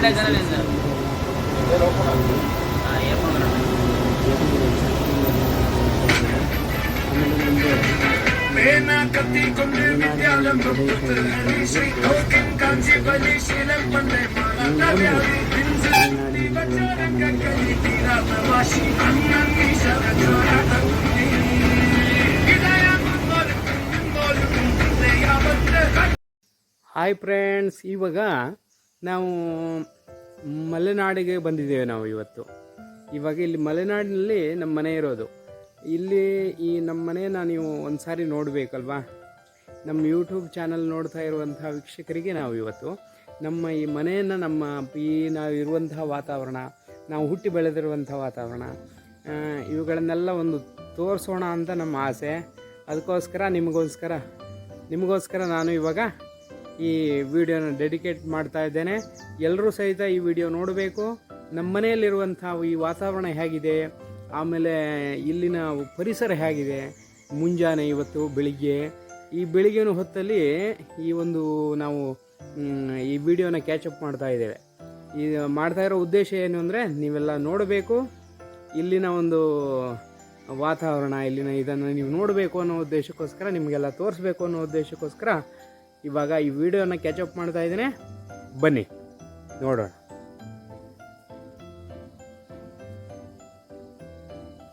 Hi friends, ಇವಾಗ ನಾವು ಮಲೆನಾಡಿಗೆ ಬಂದಿದ್ದೇವೆ. ನಾವು ಇವಾಗ ಇಲ್ಲಿ ಮಲೆನಾಡಿನಲ್ಲಿ ನಮ್ಮ ಮನೆ ಇರೋದು. ಇಲ್ಲಿ ಈ ನಮ್ಮ ಮನೆಯನ್ನು ನೀವು ಒಂದು ಸಾರಿ ನೋಡಬೇಕಲ್ವಾ. ನಮ್ಮ ಯೂಟ್ಯೂಬ್ ಚಾನಲ್ ನೋಡ್ತಾ ಇರುವಂಥ ವೀಕ್ಷಕರಿಗೆ ನಾವು ಇವತ್ತು ನಮ್ಮ ಈ ಮನೆಯನ್ನು, ನಾವು ಇರುವಂತಹ ವಾತಾವರಣ, ನಾವು ಹುಟ್ಟಿ ಬೆಳೆದಿರುವಂಥ ವಾತಾವರಣ, ಇವುಗಳನ್ನೆಲ್ಲ ಒಂದು ತೋರಿಸೋಣ ಅಂತ ನಮ್ಮ ಆಸೆ. ಅದಕ್ಕೋಸ್ಕರ ನಿಮಗೋಸ್ಕರ ನಾನು ಇವಾಗ ಈ ವಿಡಿಯೋನ ಡೆಡಿಕೇಟ್ ಮಾಡ್ತಾ ಇದ್ದೇನೆ. ಎಲ್ಲರೂ ಸಹಿತ ಈ ವಿಡಿಯೋ ನೋಡಬೇಕು. ನಮ್ಮ ಮನೆಯಲ್ಲಿರುವಂಥ ಈ ವಾತಾವರಣ ಹೇಗಿದೆ, ಆಮೇಲೆ ಇಲ್ಲಿನ ಪರಿಸರ ಹೇಗಿದೆ, ಮುಂಜಾನೆ ಇವತ್ತು ಬೆಳಿಗ್ಗೆನ ಹೊತ್ತಲ್ಲಿ ನಾವು ಈ ವಿಡಿಯೋನ ಕ್ಯಾಚಪ್ ಮಾಡ್ತಾ ಇದ್ದೇವೆ. ಈ ಮಾಡ್ತಾ ಇರೋ ಉದ್ದೇಶ ಏನು ಅಂದರೆ, ನೀವೆಲ್ಲ ನೋಡಬೇಕು, ಇಲ್ಲಿನ ಒಂದು ವಾತಾವರಣ, ಇದನ್ನು ನೀವು ನೋಡಬೇಕು ಅನ್ನೋ ಉದ್ದೇಶಕ್ಕೋಸ್ಕರ, ನಿಮಗೆಲ್ಲ ತೋರಿಸ್ಬೇಕು ಅನ್ನೋ ಉದ್ದೇಶಕ್ಕೋಸ್ಕರ ಇವಾಗ ಈ ವಿಡಿಯೋನ ಕ್ಯಾಚಪ್ ಮಾಡ್ತಾ ಇದ್ದೇನೆ. ಬನ್ನಿ ನೋಡೋಣ.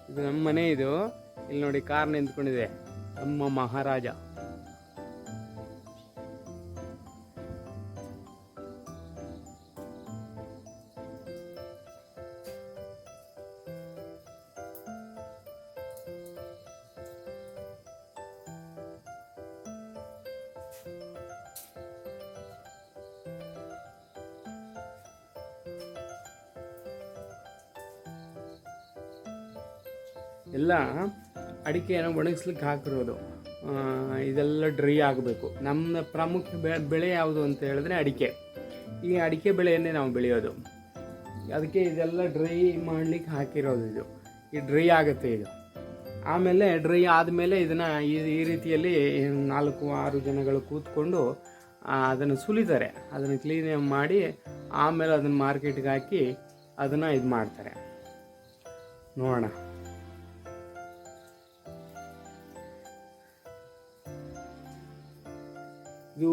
ಇದು ನಮ್ಮ ಮನೆ. ಇಲ್ಲಿ ನೋಡಿ, ಕಾರ್ ನಿಂತ್ಕೊಂಡಿದೆ, ನಮ್ಮ ಮಹಾರಾಜ. ಎಲ್ಲ ಅಡಿಕೆಯನ್ನು ಒಣಗಿಸ್ಲಿಕ್ಕೆ ಹಾಕಿರೋದು. ಇದೆಲ್ಲ ಡ್ರೈ ಆಗಬೇಕು. ನಮ್ಮ ಪ್ರಮುಖ ಬೆಳೆ ಯಾವುದು ಅಂತ ಹೇಳಿದ್ರೆ ಅಡಿಕೆ. ಈ ಅಡಿಕೆ ಬೆಳೆಯನ್ನೇ ನಾವು ಬೆಳೆಯೋದು. ಅದಕ್ಕೆ ಇದೆಲ್ಲ ಡ್ರೈ ಮಾಡಲಿಕ್ಕೆ ಹಾಕಿರೋದು. ಈ ಡ್ರೈ ಆಗುತ್ತೆ ಇದು. ಆಮೇಲೆ ಡ್ರೈ ಆದಮೇಲೆ ಇದನ್ನು ಈ ರೀತಿಯಲ್ಲಿ 4-6 ಜನಗಳು ಕೂತ್ಕೊಂಡು ಅದನ್ನು ಸುಲಿತಾರೆ. ಅದನ್ನು ಕ್ಲೀನ್ ಮಾಡಿ ಆಮೇಲೆ ಅದನ್ನು ಮಾರ್ಕೆಟ್ಗೆ ಹಾಕಿ ಅದನ್ನು ಇದು ಮಾಡ್ತಾರೆ. ನೋಡೋಣ. ಇದು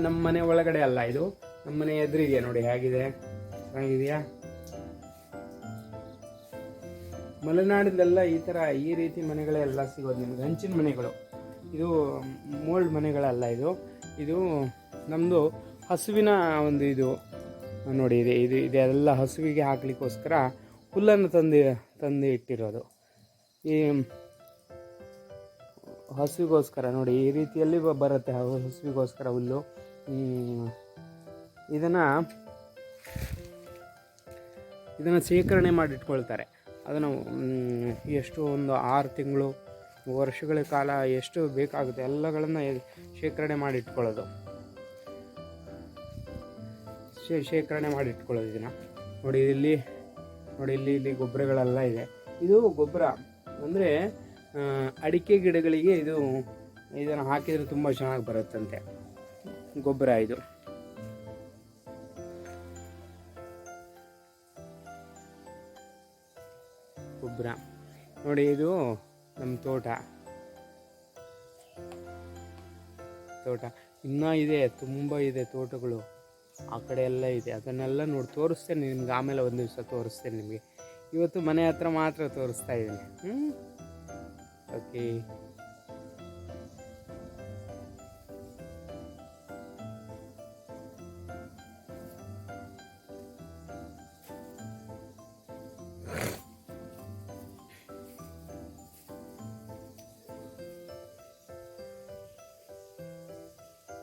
ನಮ್ಮ ಮನೆ ಒಳಗಡೆ ಅಲ್ಲ, ಇದು ನಮ್ಮ ಮನೆ ಎದುರಿಗೆ. ನೋಡಿ ಹೇಗಿದೆ, ಚೆನ್ನಾಗಿದೆಯಾ? ಮಲೆನಾಡಿಲೆಲ್ಲ ಈ ರೀತಿ ಮನೆಗಳೆಲ್ಲ ಸಿಗೋದು ನಿಮಗೆ, ಹಂಚಿನ ಮನೆಗಳು. ಇದು ಮೋಲ್ಡ್ ಮನೆಗಳಲ್ಲ. ಇದು ನಮ್ಮದು ಹಸುವಿನ ಒಂದು ಇದು ನೋಡಿ. ಇದೆಲ್ಲ ಹಸುವಿಗೆ ಹಾಕ್ಲಿಕ್ಕೋಸ್ಕರ ಹುಲ್ಲನ್ನು ತಂದು ಇಟ್ಟಿರೋದು. ಈ ಹಸುವಿಗೋಸ್ಕರ ನೋಡಿ, ಈ ರೀತಿಯಲ್ಲಿ ಬರುತ್ತೆ ಹಸುವಿಗೋಸ್ಕರ ಹುಲ್ಲು. ಇದನ್ನು ಶೇಖರಣೆ ಮಾಡಿಟ್ಕೊಳ್ತಾರೆ. ಅದನ್ನು ಎಷ್ಟು ಒಂದು 6 ತಿಂಗಳು, ವರ್ಷಗಳ ಕಾಲ ಎಷ್ಟು ಬೇಕಾಗುತ್ತೆ ಎಲ್ಲಗಳನ್ನು ಶೇಖರಣೆ ಮಾಡಿಟ್ಕೊಳ್ಳೋದು. ಶೇಖರಣೆ ಮಾಡಿಟ್ಕೊಳ್ಳೋದು ಇದನ್ನು ನೋಡಿ. ಇಲ್ಲಿ ಗೊಬ್ಬರಗಳೆಲ್ಲ ಇದೆ. ಇದು ಗೊಬ್ಬರ ಅಂದರೆ ಅಡಿಕೆ ಗಿಡಗಳಿಗೆ ಇದನ್ನು ಹಾಕಿದರೆ ತುಂಬ ಚೆನ್ನಾಗಿ ಬರುತ್ತಂತೆ ಗೊಬ್ಬರ. ಇದು ಗೊಬ್ಬರ ನೋಡಿ. ಇದು ನಮ್ಮ ತೋಟ ಇನ್ನೂ ಇದೆ, ತುಂಬ ಇದೆ ತೋಟಗಳು. ಆ ಕಡೆ ಎಲ್ಲ ಇದೆ. ಅದನ್ನೆಲ್ಲ ನೋಡಿ ತೋರಿಸ್ತೇನೆ ನಿಮ್ಗೆ. ಆಮೇಲೆ ಒಂದು ದಿವಸ ತೋರಿಸ್ತೇನೆ ನಿಮಗೆ. ಇವತ್ತು ಮನೆ ಹತ್ರ ಮಾತ್ರ ತೋರಿಸ್ತಾ ಇದ್ದೀನಿ. ಓಕೆ.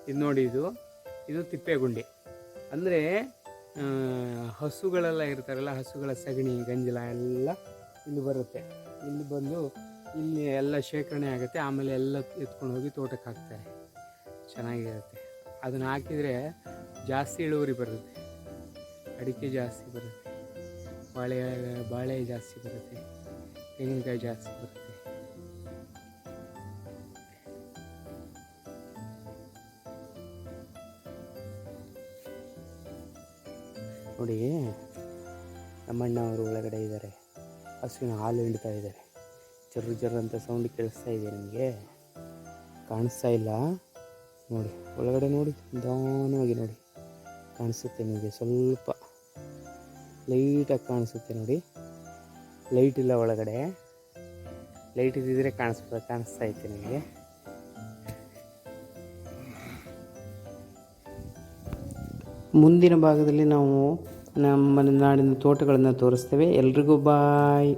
ಇದು ನೋಡಿ, ಇದು ತಿಪ್ಪೆಗುಂಡಿ. ಅಂದರೆ ಹಸುಗಳೆಲ್ಲ ಇರ್ತಾರಲ್ಲ, ಹಸುಗಳ ಸಗಣಿ ಗಂಜಲ ಎಲ್ಲ ಇಲ್ಲಿ ಬರುತ್ತೆ. ಇಲ್ಲಿ ಬಂದು ಇಲ್ಲಿ ಎಲ್ಲ ಶೇಖರಣೆ ಆಗುತ್ತೆ. ಆಮೇಲೆ ಎಲ್ಲ ಎತ್ಕೊಂಡು ಹೋಗಿ ತೋಟಕ್ಕೆ ಹಾಕ್ತಾರೆ. ಚೆನ್ನಾಗಿರುತ್ತೆ. ಅದನ್ನು ಹಾಕಿದರೆ ಜಾಸ್ತಿ ಇಳುವರಿ ಬರುತ್ತೆ. ಅಡಿಕೆ ಜಾಸ್ತಿ ಬರುತ್ತೆ, ಬಾಳೆ ಜಾಸ್ತಿ ಬರುತ್ತೆ, ತೆಂಗಿನಕಾಯಿ ಜಾಸ್ತಿ ಬರುತ್ತೆ. ನೋಡಿ, ನಮ್ಮಣ್ಣ ಅವರು ಒಳಗಡೆ ಇದ್ದಾರೆ, ಹಸುವಿನ ಹಾಲು ಹಿಂಡ್ತಾ ಇದ್ದಾರೆ. ಜರ್ರು ಜರ್ರು ಅಂತ ಸೌಂಡ್ ಕೇಳಿಸ್ತಾ ಇದೆ ನಿಮಗೆ? ಕಾಣಿಸ್ತಾ ಇಲ್ಲ ನೋಡಿ, ಒಳಗಡೆ ನೋಡಿ, ನಿಧಾನವಾಗಿ ನೋಡಿ, ಕಾಣಿಸುತ್ತೆ ನಿಮಗೆ, ಸ್ವಲ್ಪ ಲೈಟಾಗಿ ಕಾಣಿಸುತ್ತೆ ನೋಡಿ. ಲೈಟ್ ಇಲ್ಲ ಒಳಗಡೆ, ಲೈಟ್ ಇದ್ದಿದ್ರೆ ಕಾಣಿಸ್ತಾ ಐತೆ ನಿಮಗೆ. ಮುಂದಿನ ಭಾಗದಲ್ಲಿ ನಾವು ನಮ್ಮ ನಾಡಿನ ತೋಟಗಳನ್ನು ತೋರಿಸ್ತೇವೆ. ಎಲ್ರಿಗೂ ಬಾಯ್.